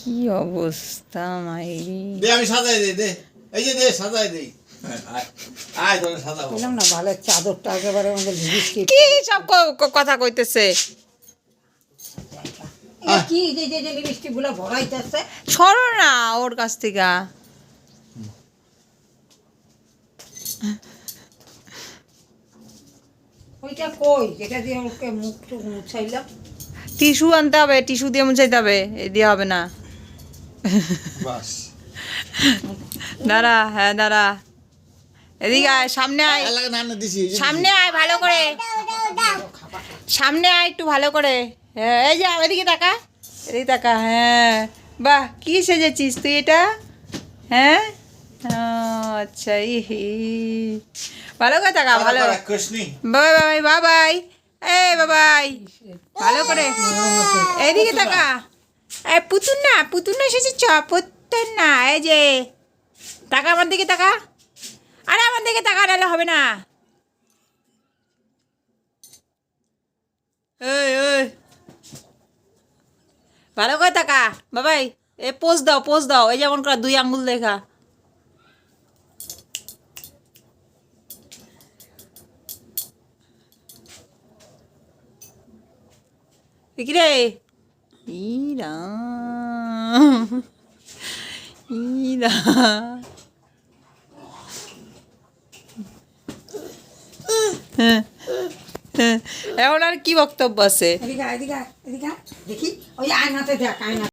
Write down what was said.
কি অবস্থা মাইরি। দে আমি সাজাই দেই, দে এই যে দে সাজাই দেই। আয় তোরে সাজাবো। বললাম না ভালো চাদরটা একেবারে আমাদের লিপস্টিক কি সব কথা কইতেছে। কি যে যে যে লিপস্টিক গুলো ভরাইতেছে। সরো না ওর কাছ থেকে। ওইটা কই যেটা দিয়ে ওকে মুখ টুক মুছাইলাম। টিস্যু আনতে হবে, টিস্যু দিয়ে মুছাইতে হবে, এ দিয়ে হবে না। বাস দাঁড়া, হ্যাঁ দাঁড়া, এদিকে আয়, সামনে আয়, এলাকা নানা দিছি সামনে আয় ভালো করে, সামনে আয় একটু ভালো করে। হ্যাঁ এই যে এদিকে তাকা, এদিকে তাকা। হ্যাঁ বাহ, কি সেজেছিস তুই এটা? হ্যাঁ আচ্ছা, ইহি ভালো করে তাকা, ভালো। কৃষ্ণি বাবাই বাবাই বাবাই, এই বাবাই ভালো করে এদিকে তাকা। এই পুতুল না, পুতুল না এসেছে, চ পুতুল না, এই যে তাকা আমার দিকে তাকা। আরে আমার দিকে তাকা, নাহলে হবে না। ওই ওই ভালো করে তাকা বাবাই। এ পোজ দাও, পোজ দাও, এই যেমন করে 2 আঙ্গুল দেখা। কি রে? ইরা ইরা এখন আর কি বক্তব্য আছে? এদিকে এদিকে এদিকে দেখি ওই আয়নাতে দেখ আয়না